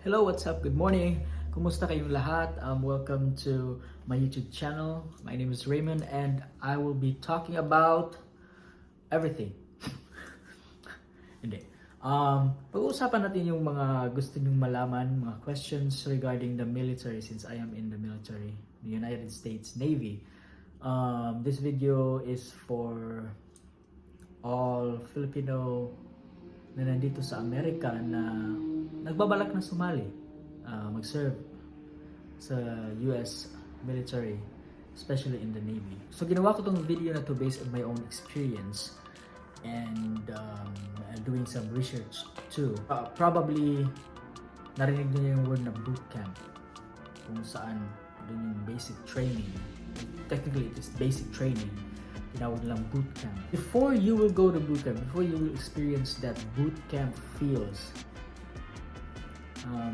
Hello, what's up? Good morning. Kumusta kayong lahat? Welcome to my YouTube channel. My name is Raymond and I will be talking about everything. Hindi. Pag-uusapan natin yung mga gusto nyong malaman, mga questions regarding the military since I am in the military, the United States Navy. This video is for all Filipino na nandito sa Amerika na nagbabalak na sumali, mag-serve sa US military, especially in the Navy. So ginawa ko tong video na to based on my own experience and doing some research too. Probably narinig niyo yung word na boot camp, kung saan dun yung basic training. Technically it is basic training. Tinawag lang boot camp. Before you will go to boot camp, before you will experience that boot camp feels,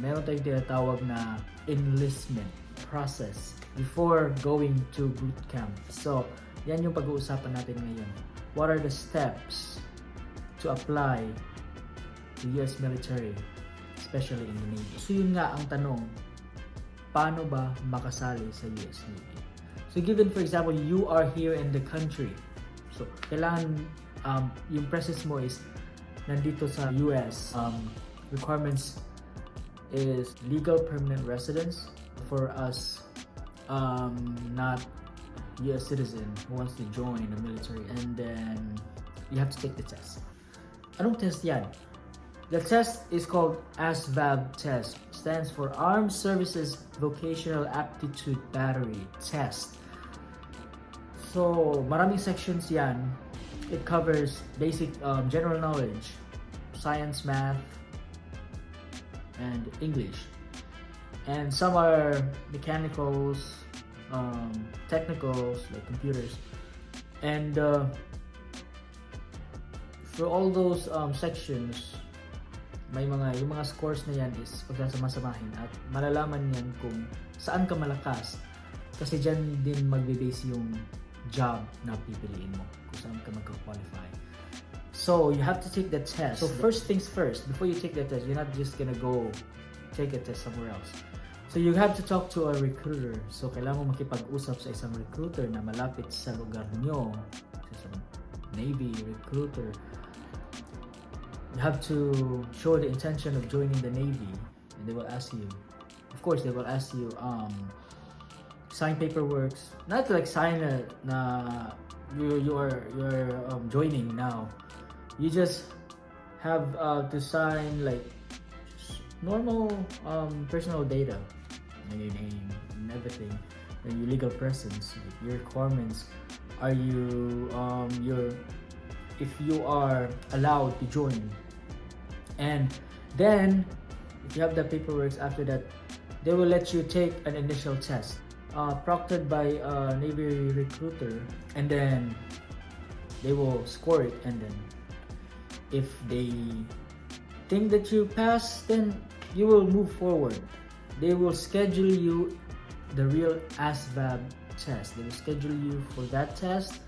meron tayong tinatawag na enlistment process before going to boot camp. So, yan yung pag-uusapan natin ngayon. What are the steps to apply to US military, especially in the Navy? So, yun nga ang tanong, paano ba makasali sa US Navy? So, given for example, you are here in the country. So, kailangan yung presence mo is nandito sa US. Requirements is legal permanent residence for us, not US citizen who wants to join the military, and then you have to take the test. Anong test yan? The test is called ASVAB test. Stands for Armed Services Vocational Aptitude Battery Test. So, maraming sections yan. It covers basic general knowledge, science, math, and English. And some are mechanicals, technicals, like computers. And for all those sections, yung mga scores na yan is pagkasama-samahin at malalaman yan kung saan ka malakas. Kasi dyan din magbe-base yung job na pipiliin mo, kung saan ka magka-qualify. So, you have to take the test. So, first things first, before you take the test, you're not just gonna go take a test somewhere else. So, you have to talk to a recruiter. So, kailangan mo makipag-usap sa isang recruiter na malapit sa lugar nyo, sa isang Navy recruiter. You have to show the intention of joining the Navy, and they will ask you, of course, they will ask you, sign paperwork, not like sign na you're joining now. You just have to sign like normal personal data, and your name and everything, and your legal presence, like your requirements. Are you if you are allowed to join, and then if you have the paperwork after that, they will let you take an initial test. Proctored by a Navy recruiter, and then they will score it, and then if they think that you pass, then you will move forward. They will schedule you the real ASVAB test. They will schedule you for that test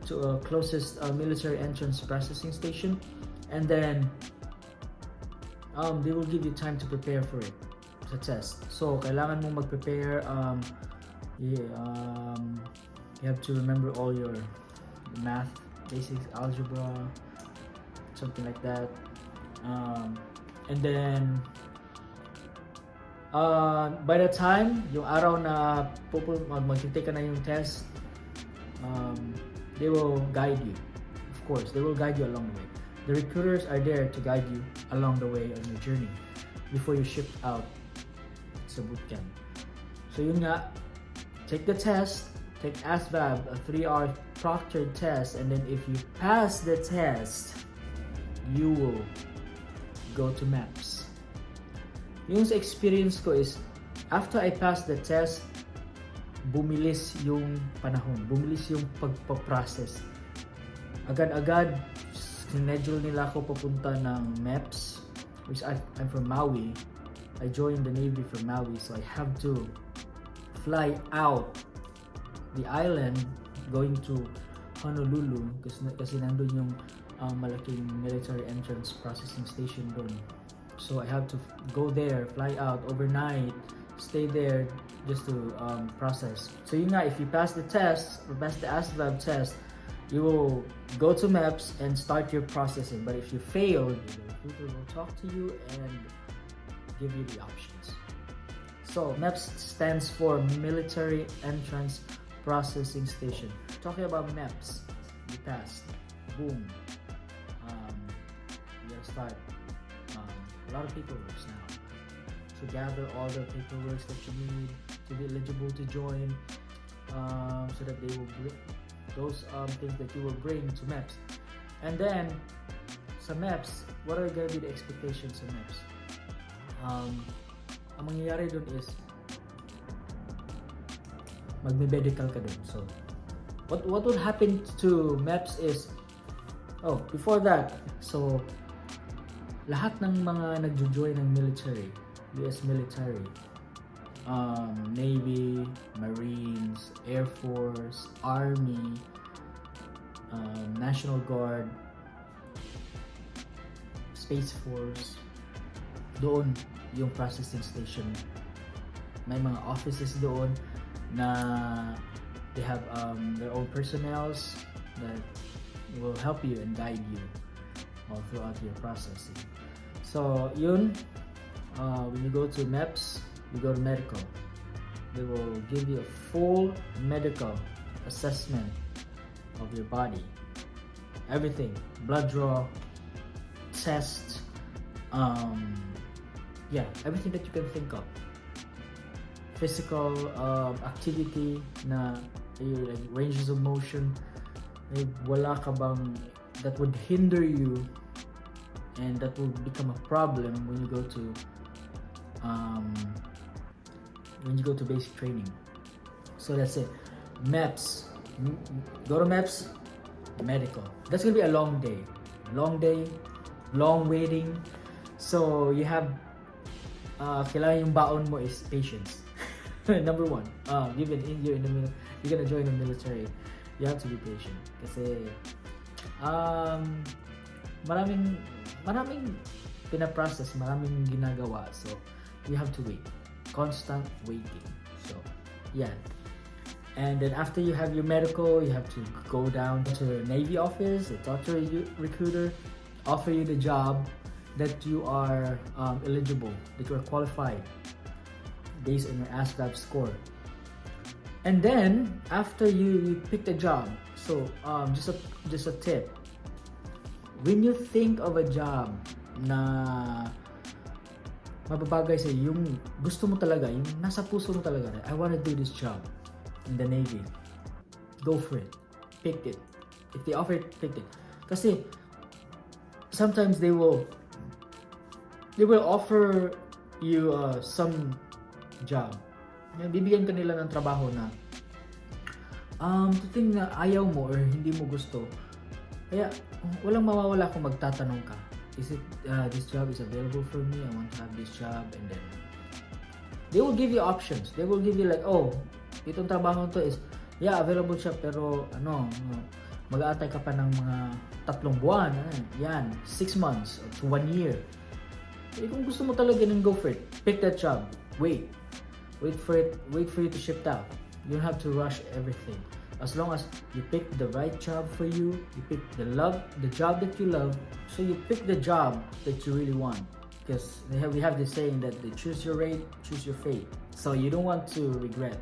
to a closest military entrance processing station, and then they will give you time to prepare for it, the test. So kailangan mong mag-prepare. You have to remember all your math, basics, algebra, something like that. And then, by the time, yung araw na mag-take ka na yung test, they will guide you. Of course, they will guide you along the way. The recruiters are there to guide you along the way on your journey before you ship out sa bootcamp. So yun nga, take the test, take ASVAB, a 3-hour proctored test, and then if you pass the test, you will go to MEPS. Yung sa experience ko is, after I passed the test, bumilis yung panahon, bumilis yung pagpaprocess. Agad-agad, sinedule nila ako papunta ng MEPS, which I'm from Maui. I joined the Navy from Maui, so I have to fly out the island going to Honolulu kasi nandun yung malaking military entrance processing station doon. So I have to go there, fly out overnight, stay there just to process. So yun nga, if you pass the test, or pass the ASVAB test, you will go to MEPS and start your processing. But if you fail, the recruiter will talk to you and give you the options. So MEPS stands for Military Entrance Processing Station. Talking about MEPS, you passed, boom. You gotta start a lot of paperwork now to gather all the paperwork that you need to be eligible to join, so that they will bring those things that you will bring to MEPS. And then sa MEPS, what are gonna be the expectations sa MEPS? Ang mangyayari dun is magme-medical ka dun. So what would happen to MEPS is, before that, so lahat ng mga nagjo-join ng military, US military, Navy, Marines, Air Force, Army, National Guard, Space Force, doon yung processing station. May mga offices doon na they have their own personnels that will help you and guide you all throughout your processing. So yun, when you go to MEPS, you go to medical. They will give you a full medical assessment of your body, everything, blood draw, test, everything that you can think of. Physical activity na like ranges of motion, wala ka bang that would hinder you and that will become a problem when you go to basic training. So that's it. MEPS, go to MEPS, medical. That's gonna be a long day, long waiting. So you have kailangan yung baon mo is patience. Number one, even you're gonna join the military, you have to be patient kasi maraming pinaprocess, maraming ginagawa, so you have to wait, constant waiting. So yeah, and then after you have your medical, you have to go down to the Navy office, talk to a recruiter, offer you the job that you are eligible, that you are qualified based on your ASVAB score. And then after you pick the job, so just a tip, when you think of a job na mababagay sa'yo, yung gusto mo talaga, yung nasa puso mo talaga, I want to do this job in the Navy, go for it, pick it. If they offer it, pick it. Kasi sometimes they will offer you some job. Bibigyan ka nila ng trabaho na thing na ayaw mo or hindi mo gusto. Kaya walang mawawala kung magtatanong ka, is it this job is available for me? I want to have this job. And then they will give you options. They will give you like, itong trabaho to is available siya, pero mag-aantay ka pa ng mga 3 buwan, 6 months to 1 year. Kung gusto mo talaga ng go for it, pick that job. Wait for you to ship out. You don't have to rush everything. As long as you pick the right job for you, you pick the job that you love, so you pick the job that you really want. Because we have this saying that they choose your rate, choose your fate. So you don't want to regret.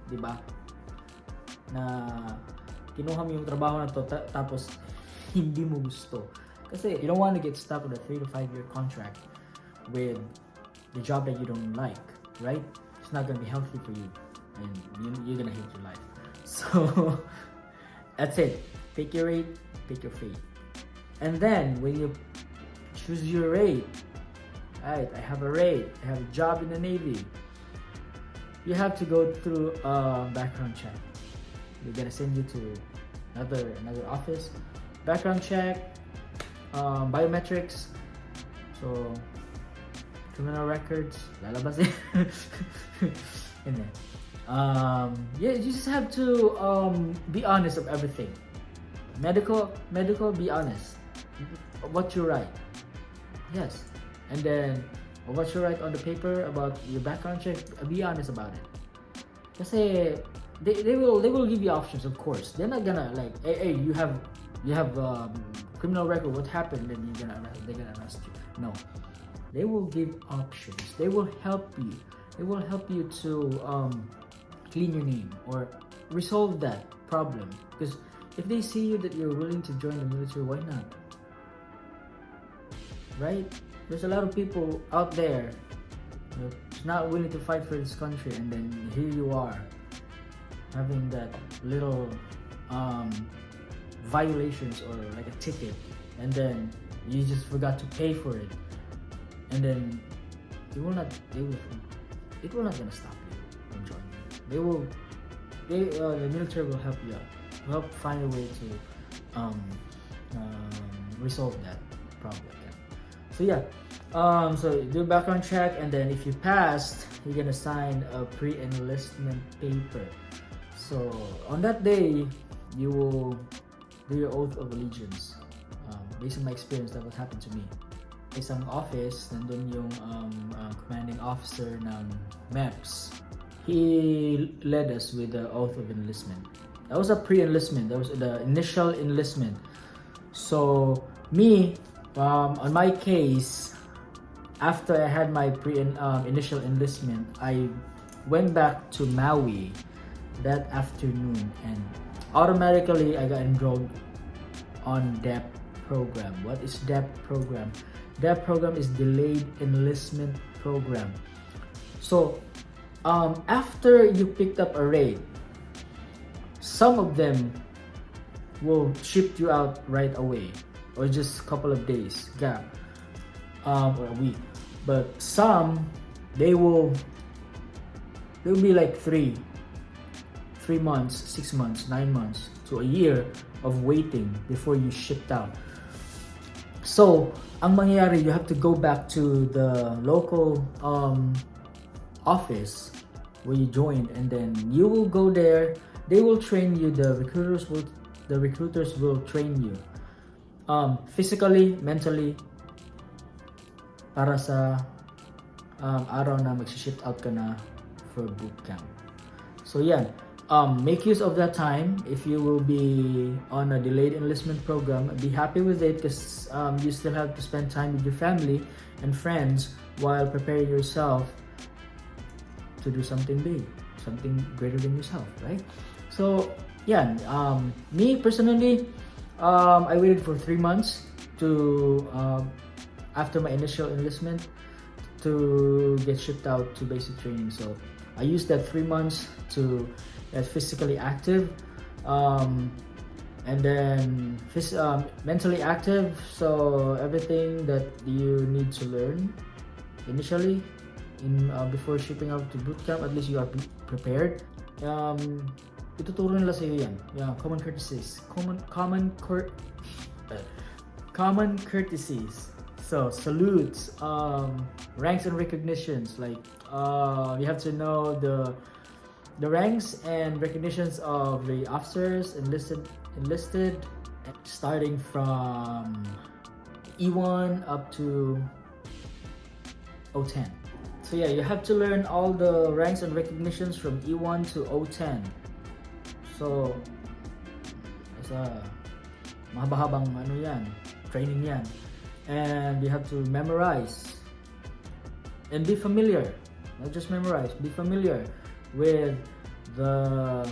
Diba? Na kinuha mo yung trabaho na to tapos hindi mo gusto. Kasi you don't want to get stuck on a 3 to 5 year contract with the job that you don't like, right? It's not gonna be healthy for you, and you're gonna hate your life. So that's it. Pick your rate, pick your fate. And then when you choose your rate, alright, I have a rate, I have a job in the Navy, you have to go through a background check. They're gonna send you to another office, background check, biometrics, so criminal records, lalabas eh. And then, you just have to be honest of everything. Medical, be honest. What you write, yes. And then, what you write on the paper about your background check, be honest about it. Kasi they will give you options, of course. They're not gonna like, hey, you have criminal record. What happened? Then they're gonna arrest you. No, they will give options. They will help you. They will help you to clean your name or resolve that problem. Because if they see you that you're willing to join the military, why not? Right? There's a lot of people out there who's not willing to fight for this country, and then here you are having that little violations or like a ticket, and then you just forgot to pay for it, and then it will not gonna stop you from joining. The military will help you out, will help find a way to resolve that problem. So yeah, so do a background check, and then if you passed, you're gonna sign a pre-enlistment paper. So on that day, you will do your oath of allegiance. Based on my experience, that would happen to me. Isang office, nandun yung commanding officer ng MEPS. He led us with the oath of enlistment. That was a pre-enlistment. That was the initial enlistment. So me, on my case, after I had my initial enlistment, I went back to Maui that afternoon, and automatically I got enrolled on DEP program. What is DEP program? DEP program is Delayed Enlistment Program. So after you picked up a rate, some of them will ship you out right away, or just a couple of days gap, or a week. But some, they will be like 3 months, 6 months, 9 months to a year of waiting before you shipped out. So ang mangyayari, you have to go back to the local office where you joined, and then you will go there. They will train you. The recruiters will train you physically, mentally, para sa araw na mag-shift out ka na for boot camp. So yeah, make use of that time. If you will be on a delayed enlistment program, be happy with it, because you still have to spend time with your family and friends while preparing yourself to do something big, something greater than yourself, right? So yeah, me personally, I waited for 3 months to after my initial enlistment to get shipped out to basic training. So I used that 3 months to get physically active, and then mentally active. So everything that you need to learn initially before shipping out to boot camp, at least you are prepared. Ituturo nila sa iyo yan. Yeah, common courtesies. Common courtesies. So salutes, ranks and recognitions. Like you have to know the ranks and recognitions of the officers enlisted, starting from E1 up to O10. So yeah, you have to learn all the ranks and recognitions from E1 to O10. So it's a mahaba-habang training yan. And you have to memorize and be familiar. Not just memorize, be familiar with the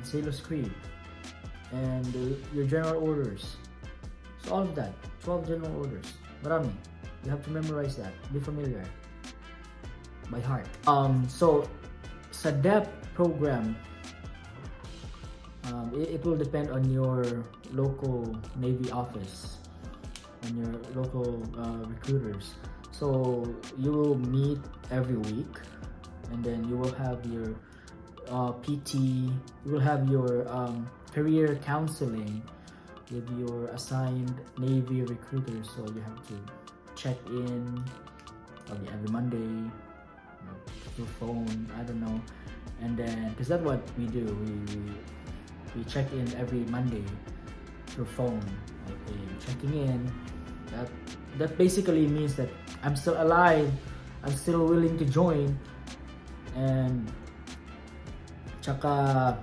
Sailor's Creed and your general orders. So all of that, 12 general orders. Marami. You have to memorize that. Be familiar by heart. So sa DEP program, it will depend on your local Navy office and your local recruiters. So you will meet every week, and then you will have your PT, you will have your career counseling with your assigned Navy recruiters. So you have to check in probably every Monday, through phone, I don't know. And then, because that's what we do, we check in every Monday through phone, like checking in. that basically means that I'm still alive, I'm still willing to join, and tsaka,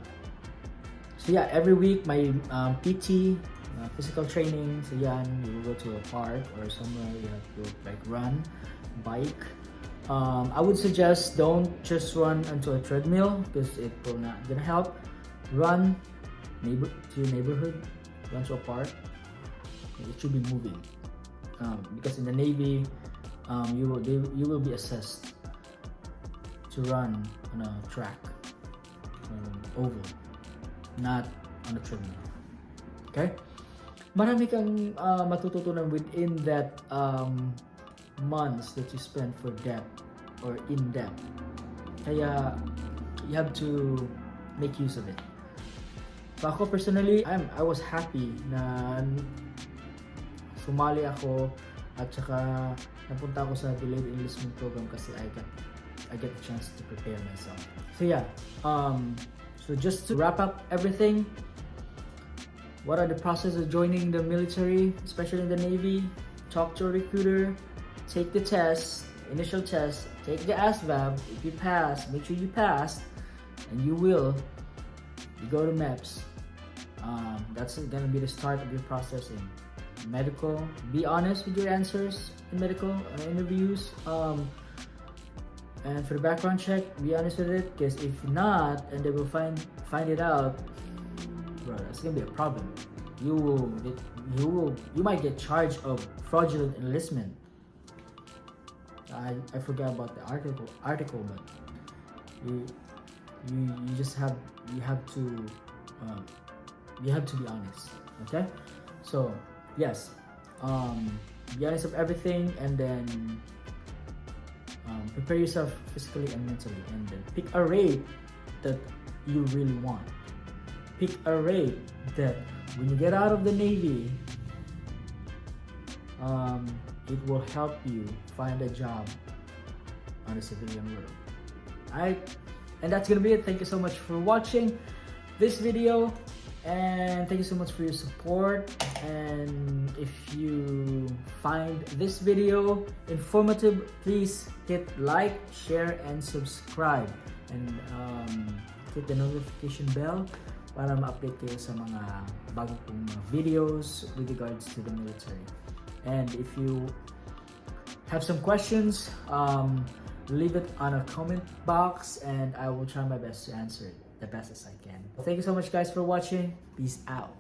so yeah, every week my PT, physical training, so yan, you will go to a park or somewhere, you have to like run, bike. I would suggest don't just run onto a treadmill because it will not gonna help. Run to your neighborhood, run to a park. It should be moving, because in the Navy, you will be assessed to run on a track, oval, not on a treadmill. Okay? Marami kang matututunan within that months that you spend for depth or in depth. Kaya you have to make use of it. So ako personally, I was happy na sumali ako at saka napunta ako sa delayed enlistment program kasi I get a chance to prepare myself. So yeah, so just to wrap up everything, what are the process of joining the military, especially in the Navy? Talk to a recruiter, take the test, initial test, take the ASVAB. If you pass, make sure you pass, and you will. You go to MEPS. That's gonna be the start of your process in medical. Be honest with your answers in medical interviews. And for the background check, be honest with it, because if not, and they will find it out, bro, that's gonna be a problem. You might get charged of fraudulent enlistment. I forgot about the article, but you have to be honest. Okay, so yes, be honest of everything, and then prepare yourself physically and mentally, and then pick a rate that you really want. Pick a rate that when you get out of the Navy, it will help you find a job on the civilian world. Alright, and that's gonna be it. Thank you so much for watching this video, and thank you so much for your support. And if you find this video informative, please hit like, share, and subscribe, and hit the notification bell para ma-update kayo sa mga bago kong videos with regards to the military. And if you have some questions, leave it on a comment box, and I will try my best to answer it the best as I can. Thank you so much, guys, for watching. Peace out.